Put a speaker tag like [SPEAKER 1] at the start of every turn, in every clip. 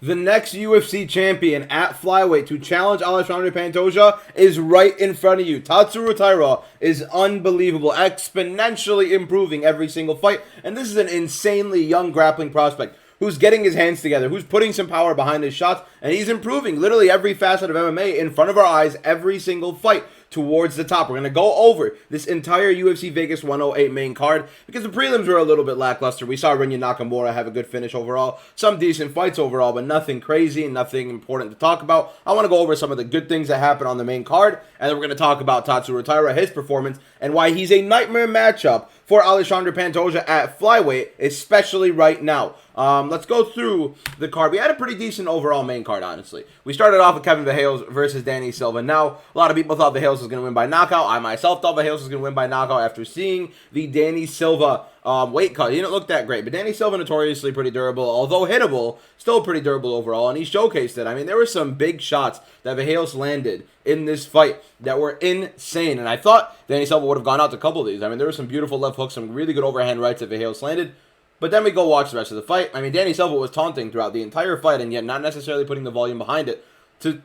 [SPEAKER 1] The next UFC champion at flyweight to challenge Alexandre Pantoja is right in front of you. Tatsuro Taira is unbelievable, exponentially improving every single fight. And this is an insanely young grappling prospect who's getting his hands together, who's putting some power behind his shots, and he's improving literally every facet of MMA in front of our eyes every single fight towards the top. We're going to go over this entire UFC Vegas 108 main card because the prelims were a little bit lackluster. We saw Rinya Nakamura have a good finish overall, some decent fights overall, but nothing crazy and nothing important to talk about. I want to go over some of the good things that happened on the main card, and then we're going to talk about Tatsuro Taira, his performance, and why he's a nightmare matchup for Alexandre Pantoja at flyweight, especially right now. Let's go through the card. We had a pretty decent overall main card, honestly. We started off with Kevin Verheels versus Danny Silva. Now, a lot of people thought Verheels was going to win by knockout. I myself thought Verheels was going to win by knockout after seeing the Danny Silva weight cut. He didn't look that great, but Danny Silva notoriously pretty durable, although hittable, still pretty durable overall, and he showcased it. I mean, there were some big shots that Verheels landed in this fight that were insane, and I thought Danny Silva would have gone out to a couple of these. I mean, there were some beautiful left hooks, some really good overhand rights that Verheels landed. But then we go watch the rest of the fight. I mean, Danny Silva was taunting throughout the entire fight and yet not necessarily putting the volume behind it to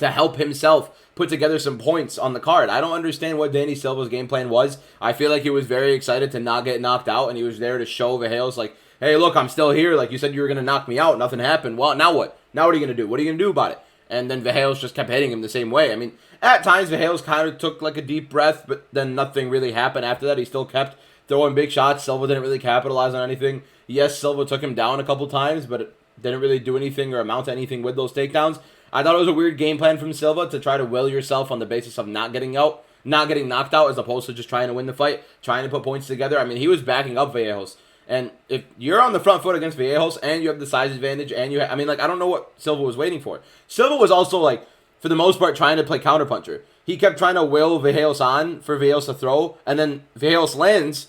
[SPEAKER 1] help himself put together some points on the card. I don't understand what Danny Silva's game plan was. I feel like he was very excited to not get knocked out, and he was there to show Verheels, like, hey, look, I'm still here. Like, you said you were going to knock me out. Nothing happened. Well, now what? Now what are you going to do? What are you going to do about it? And then Verheels just kept hitting him the same way. I mean, at times Verheels kind of took like a deep breath, but then nothing really happened after that. He still kept throwing big shots. Silva didn't really capitalize on anything. Yes, Silva took him down a couple times, but it didn't really do anything or amount to anything with those takedowns. I thought it was a weird game plan from Silva to try to will yourself on the basis of not getting knocked out, as opposed to just trying to win the fight, trying to put points together. I mean, he was backing up Verheels. And if you're on the front foot against Verheels and you have the size advantage and I mean, like, I don't know what Silva was waiting for. Silva was also, like, for the most part, trying to play counterpuncher. He kept trying to will Verheels on for Verheels to throw, and then Verheels lands,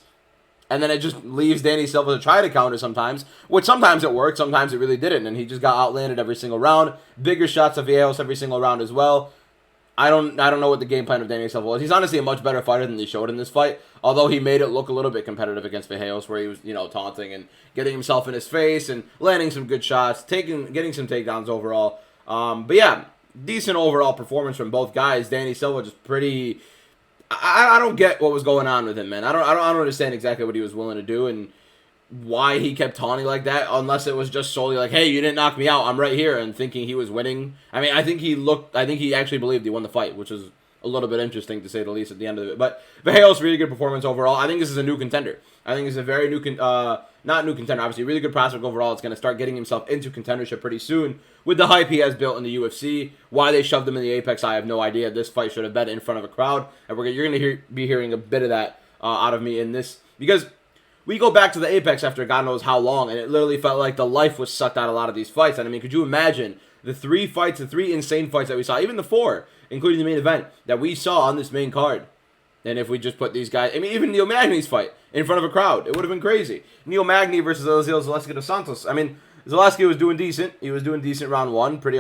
[SPEAKER 1] and then it just leaves Danny Silva to try to counter sometimes, which sometimes it worked, sometimes it really didn't, and he just got outlanded every single round. Bigger shots of Verheels every single round as well. I don't know what the game plan of Danny Silva was. He's honestly a much better fighter than he showed in this fight, although he made it look a little bit competitive against Verheels, where he was, taunting and getting himself in his face and landing some good shots, getting some takedowns overall. But yeah, decent overall performance from both guys. Danny Silva just pretty. I don't get what was going on with him, man. I don't understand exactly what he was willing to do and why he kept taunting like that, unless it was just solely like, hey, you didn't knock me out, I'm right here, and thinking he was winning. I mean, I think he actually believed he won the fight, which is a little bit interesting to say the least at the end of it. But Verheels, really good performance overall. I think this is a new contender. I think it's a very not new contender, obviously, really good prospect overall. It's going to start getting himself into contendership pretty soon with the hype he has built in the UFC. Why they shoved him in the Apex, I have no idea. This fight should have been in front of a crowd, and you're going to be hearing a bit of that out of me in this, because we go back to the Apex after God knows how long, and it literally felt like the life was sucked out of a lot of these fights. And I mean, could you imagine the three insane fights that we saw, even the four, including the main event, that we saw on this main card? And if we just put these guys, I mean, even Neil Magny's fight in front of a crowd, it would have been crazy. Neil Magny versus Ezequiel Zaleski dos Santos. I mean, Zaleski was doing decent. He was doing decent round one, pretty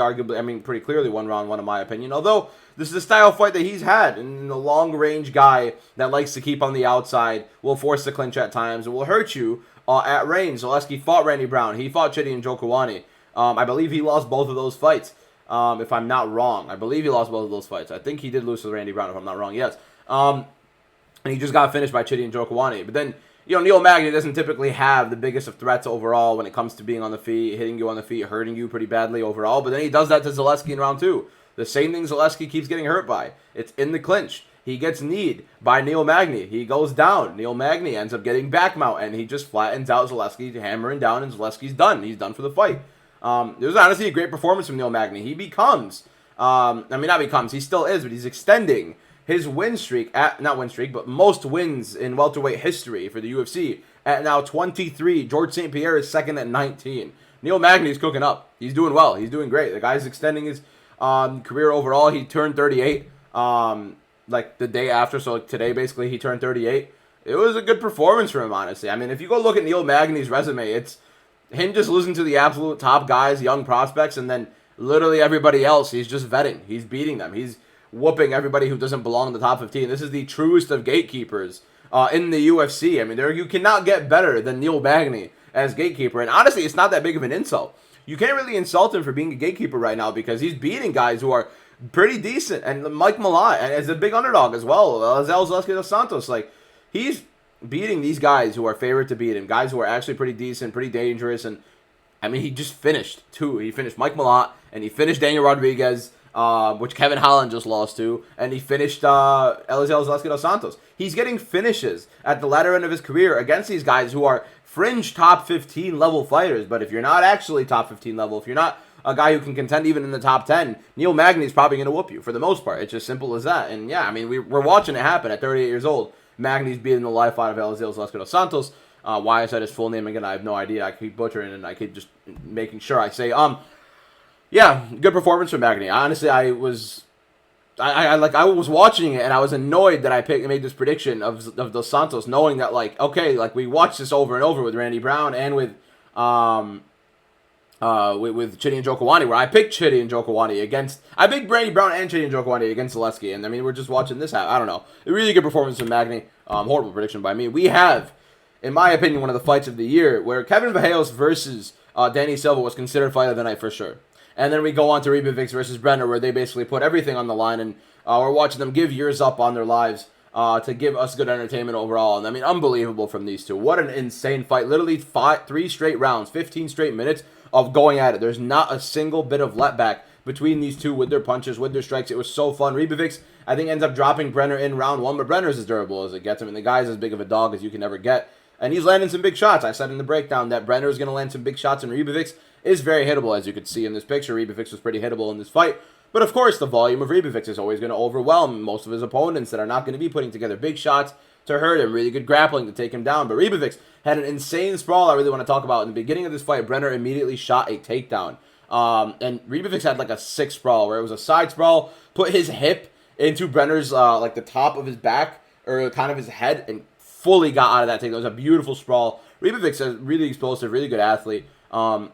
[SPEAKER 1] clearly won round one in my opinion. Although, this is the style fight that he's had, and the long-range guy that likes to keep on the outside, will force the clinch at times, and will hurt you at range. Zaleski fought Randy Brown. He fought Chidi Njokuani. I believe he lost both of those fights, if I'm not wrong. I believe he lost both of those fights. I think he did lose to Randy Brown, if I'm not wrong, yes. And he just got finished by Chidi Njokuani. But then, Neil Magny doesn't typically have the biggest of threats overall when it comes to being on the feet, hitting you on the feet, hurting you pretty badly overall. But then he does that to Zaleski in round two. The same thing Zaleski keeps getting hurt by. It's in the clinch. He gets kneed by Neil Magny. He goes down. Neil Magny ends up getting back mount, and he just flattens out Zaleski, hammering down, and Zaleski's done. He's done for the fight. It was honestly a great performance from Neil Magny. He becomes, he still is, but he's extending his win streak but most wins in welterweight history for the UFC at now 23. George St. Pierre is second at 19. Neil Magny is cooking up. He's doing well. He's doing great. The guy's extending his career overall. He turned 38 like the day after, so today basically he turned 38. It was a good performance for him, honestly. I mean, if you go look at Neil Magny's resume, it's him just losing to the absolute top guys, young prospects, and then literally everybody else, he's just vetting. He's beating them. He's whooping everybody who doesn't belong in the top 15. This is the truest of gatekeepers in the UFC. I mean, you cannot get better than Neil Magny as gatekeeper. And honestly, it's not that big of an insult. you can't really insult him for being a gatekeeper right now because he's beating guys who are pretty decent. And Mike Malott, and as a big underdog as well, Zaleski dos Santos, like, he's beating these guys who are favorite to beat him, guys who are actually pretty decent, pretty dangerous. And I mean, he just finished two. He finished Mike Malott, and he finished Daniel Rodriguez, which Kevin Holland just lost to, and he finished Zaleski dos Santos. He's getting finishes at the latter end of his career against these guys who are fringe top 15 level fighters. But if you're not actually top 15 level, if you're not a guy who can contend even in the top 10, Neil Magny's probably going to whoop you for the most part. It's just simple as that. And yeah, I mean, we're watching it happen at 38 years old. Magny's beating the life out of Zaleski dos Santos. Why I said his full name again, I have no idea. I keep butchering and I keep just making sure I say, yeah, good performance from Magny. Honestly, I was watching it and I was annoyed that I made this prediction of Dos Santos, knowing that, like, okay, like, we watched this over and over with Randy Brown and with Chidi and Jokawani, where I picked Chidi and Jokawani against, I picked Randy Brown and Chidi and Jokawani against Zaleski, and I mean, we're just watching this happen. I don't know. A really good performance from Magny. Horrible prediction by me. We have, in my opinion, one of the fights of the year, where Kevin Vallejos versus Danny Silva was considered fight of the night for sure. And then we go on to Ribovix versus Brenner, where they basically put everything on the line, and we're watching them give years up on their lives to give us good entertainment overall. And I mean, unbelievable from these two. What an insane fight. Literally 3 straight rounds, 15 straight minutes of going at it. There's not a single bit of letback between these two with their punches, with their strikes. It was so fun. Ribovix, I think, ends up dropping Brenner in round 1, but Brenner's as durable as it gets. I mean, the guy's as big of a dog as you can ever get. And he's landing some big shots. I said in the breakdown that Brenner is going to land some big shots, and Ribovix is very hittable, as you could see in this picture. Ribovix was pretty hittable in this fight. But of course, the volume of Ribovix is always going to overwhelm most of his opponents that are not going to be putting together big shots to hurt him. Really good grappling to take him down. But Ribovix had an insane sprawl I really want to talk about. In the beginning of this fight, Brenner immediately shot a takedown. And Ribovix had like a 6 sprawl, where it was a side sprawl, put his hip into Brenner's, like the top of his back, or kind of his head, and fully got out of that takedown. It was a beautiful sprawl. Ribovix is really explosive, really good athlete.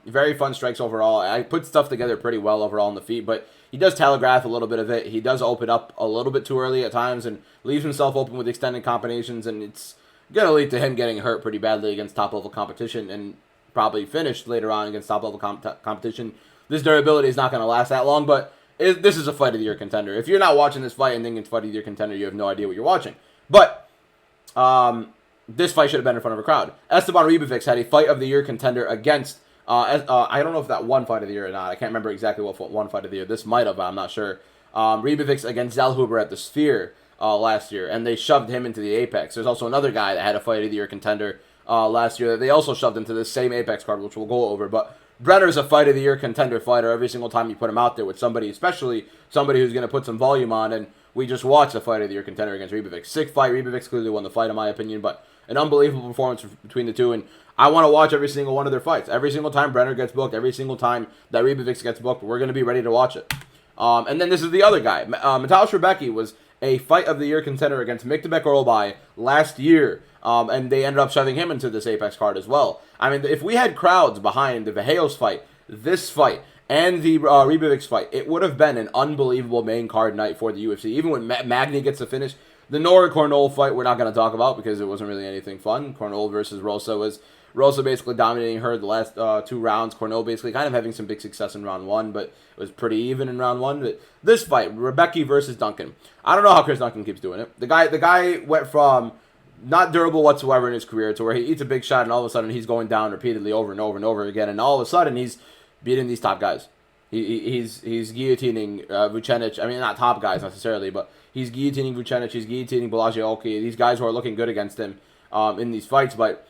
[SPEAKER 1] Very fun strikes overall. I put stuff together pretty well overall on the feet, but he does telegraph a little bit of it. He does open up a little bit too early at times and leaves himself open with extended combinations, and it's going to lead to him getting hurt pretty badly against top-level competition and probably finished later on against top-level competition. This durability is not going to last that long, but this is a fight of the year contender. If you're not watching this fight and thinking it's fight of the year contender, you have no idea what you're watching. But this fight should have been in front of a crowd. Esteban Ribovix had a fight of the year contender against, I don't know if that won fight of the year or not. I can't remember exactly what won fight of the year. This might have, I'm not sure. Ribovix against Zellhuber at the Sphere last year, and they shoved him into the Apex. There's also another guy that had a fight of the year contender last year that they also shoved into this same Apex card, which we'll go over. But Brenner's a fight of the year contender fighter every single time you put him out there with somebody, especially somebody who's going to put some volume on, and we just watched a fight of the year contender against Ribovix. Sick fight. Ribovix clearly won the fight, in my opinion, but an unbelievable performance between the two, and I want to watch every single one of their fights. Every single time Brenner gets booked, every single time that Ribovix gets booked, we're going to be ready to watch it. And then this is the other guy. Mateusz Rebecki was a fight of the year contender against Miktabek Orolbai last year, and they ended up shoving him into this Apex card as well. I mean, if we had crowds behind the Vallejos fight, this fight, and the Ribovix fight, it would have been an unbelievable main card night for the UFC. Even when Magny gets the finish, the Nora Cornol fight we're not going to talk about because it wasn't really anything fun. Cornol versus Rosa was Rosa basically dominating her the last 2 rounds. Cornol basically kind of having some big success in round 1, but it was pretty even in round 1. But this fight, Rebecki versus Duncan. I don't know how Chris Duncan keeps doing it. The guy went from not durable whatsoever in his career to where he eats a big shot and all of a sudden he's going down repeatedly over and over and over again, and all of a sudden he's beating these top guys. He's guillotining Vucenic. I mean, not top guys necessarily, but he's guillotining Vucenic. He's guillotining Balajiolki. These guys who are looking good against him in these fights. But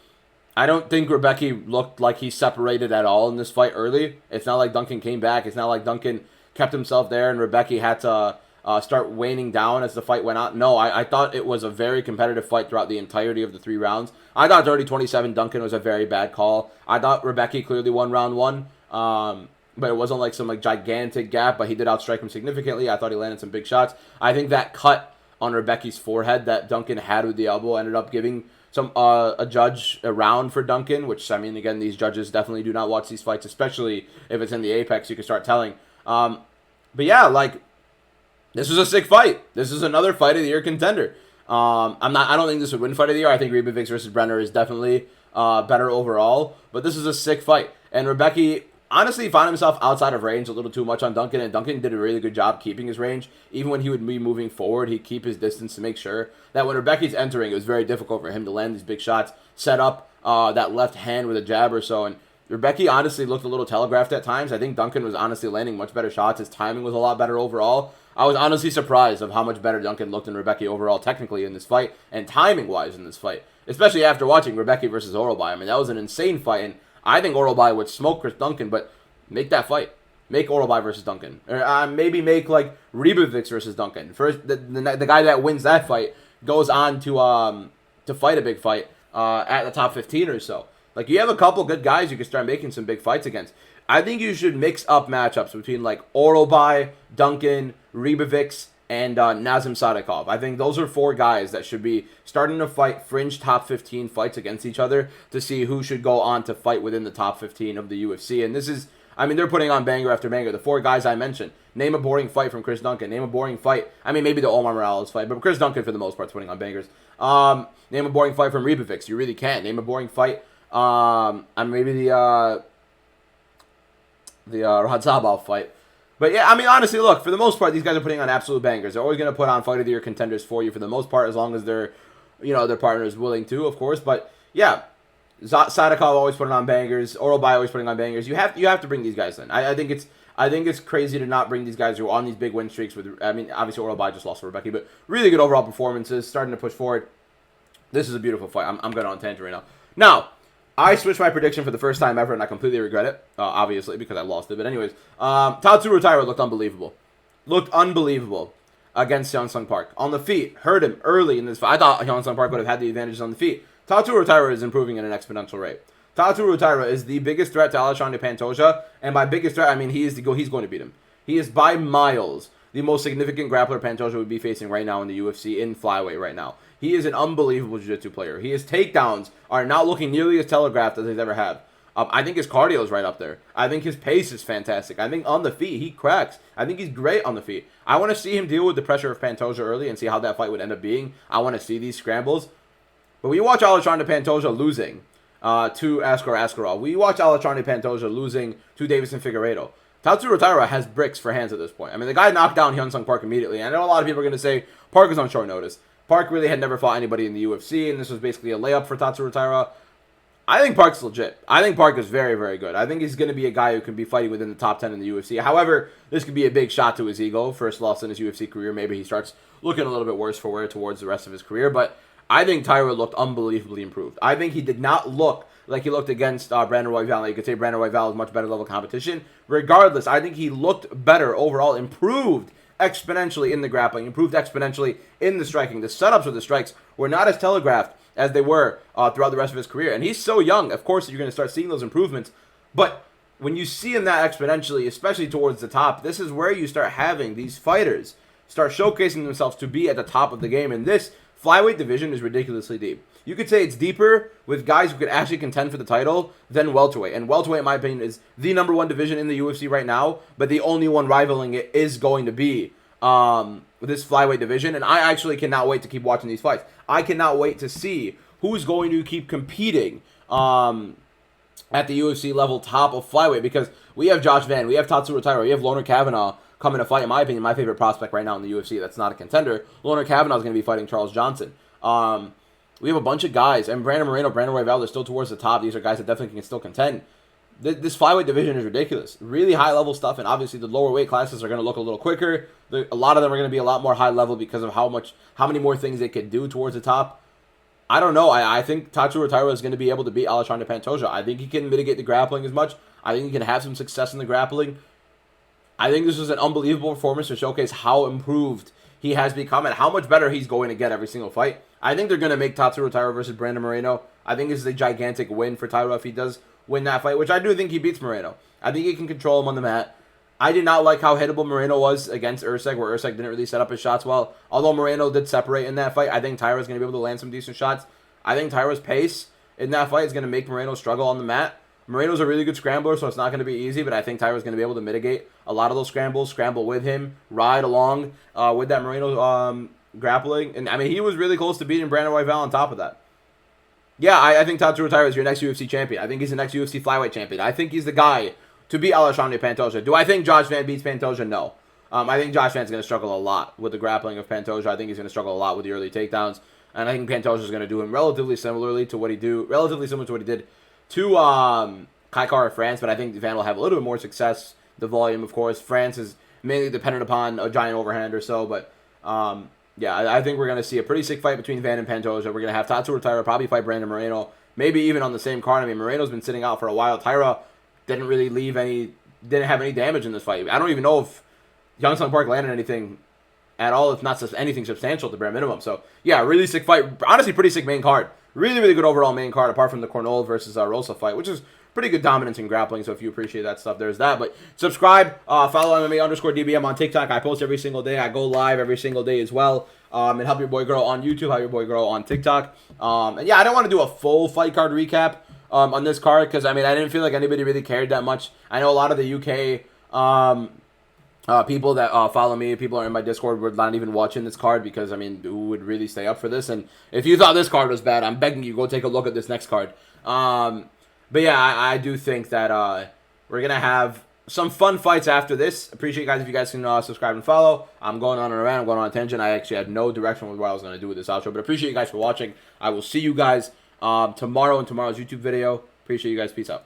[SPEAKER 1] I don't think Rebecki looked like he separated at all in this fight early. It's not like Duncan came back. It's not like Duncan kept himself there and Rebecki had to start waning down as the fight went on. No, I thought it was a very competitive fight throughout the entirety of the 3 rounds. I thought 30-27 Duncan was a very bad call. I thought Rebecki clearly won round 1. But it wasn't like some gigantic gap, but he did outstrike him significantly. I thought he landed some big shots. I think that cut on Rebecki's forehead that Duncan had with the elbow ended up giving some a judge a round for Duncan, which, I mean, again, these judges definitely do not watch these fights, especially if it's in the Apex, you can start telling. But yeah, this was a sick fight. This is another fight of the year contender. I don't think this would win fight of the year. I think Ribovix versus Brenner is definitely better overall, but this is a sick fight. And Rebecki honestly found himself outside of range a little too much on Duncan, and Duncan did a really good job keeping his range. Even when he would be moving forward, he'd keep his distance to make sure that when Rebecki's entering, it was very difficult for him to land these big shots, set up that left hand with a jab or so, and Rebecki honestly looked a little telegraphed at times. I think Duncan was honestly landing much better shots. His timing was a lot better overall. I was honestly surprised of how much better Duncan looked than Rebecki overall technically in this fight and timing-wise in this fight, especially after watching Rebecki versus Orolbai. I mean, that was an insane fight, and I think Orolbai would smoke Chris Duncan, but make that fight. Make Orolbai versus Duncan. Or maybe make, like, Ribovics versus Duncan. First, the guy that wins that fight goes on to fight a big fight at the top 15 or so. Like, you have a couple good guys you can start making some big fights against. I think you should mix up matchups between, like, Orolbai, Duncan, Ribovics, and Nazim Sadikov. I think those are 4 guys that should be starting to fight fringe top 15 fights against each other to see who should go on to fight within the top 15 of the UFC. And this is, I mean, they're putting on banger after banger. The 4 guys I mentioned. Name a boring fight from Chris Duncan. Name a boring fight. I mean, maybe the Omar Morales fight, but Chris Duncan, for the most part, is putting on bangers. Name a boring fight from Ribovics. You really can't. Name a boring fight. Maybe the Radzhabov fight. But yeah, I mean, honestly, look, for the most part, these guys are putting on absolute bangers. They're always going to put on fight of the year contenders for you for the most part, as long as their partner is willing to, of course. But yeah, Sadikov always putting on bangers. Orolbai always putting on bangers. You have to bring these guys in. I think it's crazy to not bring these guys who are on these big win streaks. I mean, obviously Orolbai just lost to Rebecki, but really good overall performances, starting to push forward. This is a beautiful fight. I'm going on tangent right now. Now, I switched my prediction for the first time ever, and I completely regret it, obviously, because I lost it. But anyways, Tatsuro Taira looked unbelievable. Looked unbelievable against Hyun-Sung Park. On the feet, hurt him early in this fight. I thought Hyun-Sung Park would have had the advantages on the feet. Tatsuro Taira is improving at an exponential rate. Tatsuro Taira is the biggest threat to Alexandre Pantoja, and by biggest threat, I mean he's going to beat him. He is by miles the most significant grappler Pantoja would be facing right now in the UFC in flyweight right now. He is an unbelievable jiu-jitsu player. His takedowns are not looking nearly as telegraphed as they've ever had. I think his cardio is right up there. I think his pace is fantastic. I think on the feet, he cracks. I think he's great on the feet. I want to see him deal with the pressure of Pantoja early and see how that fight would end up being. I want to see these scrambles. But when you watch Alexandre Pantoja losing to Askar Askarov, we watch Alexandre Pantoja losing to Davison Figueiredo. Tatsuro Taira has bricks for hands at this point. I mean, the guy knocked down Hyun-Sung Park immediately. I know a lot of people are going to say Park is on short notice. Park really had never fought anybody in the UFC, and this was basically a layup for Tatsuro Taira. I think Park's legit. I think Park is very, very good. I think he's going to be a guy who can be fighting within the top 10 in the UFC. However, this could be a big shot to his ego. First loss in his UFC career. Maybe he starts looking a little bit worse for wear towards the rest of his career. But I think Taira looked unbelievably improved. I think he did not look like he looked against Brandon Royval. You could say Brandon Royval is much better level competition. Regardless, I think he looked better overall, improved exponentially in the grappling, improved exponentially in the striking. The setups of the strikes were not as telegraphed as they were throughout the rest of his career. And he's so young, of course, you're going to start seeing those improvements. But when you see him that exponentially, especially towards the top, this is where you start having these fighters start showcasing themselves to be at the top of the game. And this flyweight division is ridiculously deep. You could say it's deeper with guys who could actually contend for the title than welterweight. And welterweight, in my opinion, is the #1 division in the UFC right now, but the only one rivaling it is going to be this flyweight division. And I actually cannot wait to keep watching these fights. I cannot wait to see who's going to keep competing at the UFC level top of flyweight, because we have Josh Van, we have Tatsuro Taira, we have Loner Kavanagh coming to fight, in my opinion, my favorite prospect right now in the UFC that's not a contender. Loner Kavanagh is going to be fighting Charles Johnson. We have a bunch of guys, and Brandon Moreno, Brandon Royval, they're still towards the top. These are guys that definitely can still contend. This flyweight division is ridiculous. Really high-level stuff, and obviously the lower weight classes are going to look a little quicker. A lot of them are going to be a lot more high-level because of how many more things they could do towards the top. I don't know. I think Tatsuro Taira is going to be able to beat Alexandre Pantoja. I think he can mitigate the grappling as much. I think he can have some success in the grappling. I think this was an unbelievable performance to showcase how improved he has become and how much better he's going to get every single fight. I think they're going to make Tatsuro Taira versus Brandon Moreno. I think this is a gigantic win for Taira if he does win that fight, which I do think he beats Moreno. I think he can control him on the mat. I did not like how hittable Moreno was against Erceg, where Erceg didn't really set up his shots well. Although Moreno did separate in that fight, I think Taira's going to be able to land some decent shots. I think Taira's pace in that fight is going to make Moreno struggle on the mat. Moreno's a really good scrambler, so it's not going to be easy, but I think Taira's going to be able to mitigate a lot of those scrambles, scramble with him, ride along with that Moreno grappling. And, I mean, he was really close to beating Brandon Royval on top of that. Yeah, I think Tatsuro Taira is your next UFC champion. I think he's the next UFC flyweight champion. I think he's the guy to beat Alexandre Pantoja. Do I think Josh Van beats Pantoja? No. I think Josh Van's going to struggle a lot with the grappling of Pantoja. I think he's going to struggle a lot with the early takedowns. And I think Pantoja is going to do him relatively similar to what he did to Kai Kara France. But I think Van will have a little bit more success. The volume, of course. France is mainly dependent upon a giant overhand or so. But yeah, I think we're going to see a pretty sick fight between Van and Pantoja. We're going to have Tatsuro Taira probably fight Brandon Moreno. Maybe even on the same card. I mean, Moreno's been sitting out for a while. Taira didn't have any damage in this fight. I don't even know if Youngstown Park landed anything at all, if not anything substantial at the bare minimum. So, yeah, really sick fight. Honestly, pretty sick main card. Really, really good overall main card, apart from the Cornell versus Rosa fight, which is pretty good dominance in grappling. So if you appreciate that stuff, there's that. But subscribe, follow MMA_DBM on TikTok. I post every single day. I go live every single day as well. And help your boy grow on YouTube, help your boy grow on TikTok. And yeah, I don't want to do a full fight card recap on this card because, I mean, I didn't feel like anybody really cared that much. I know a lot of the UK people that follow me, people are in my Discord, were not even watching this card because, I mean, who would really stay up for this? And if you thought this card was bad, I'm begging you, go take a look at this next card. But yeah, I do think that we're going to have some fun fights after this. Appreciate you guys if you guys can subscribe and follow. I'm going on and around. I'm going on a tangent. I actually had no direction with what I was going to do with this outro. But appreciate you guys for watching. I will see you guys tomorrow in tomorrow's YouTube video. Appreciate you guys. Peace out.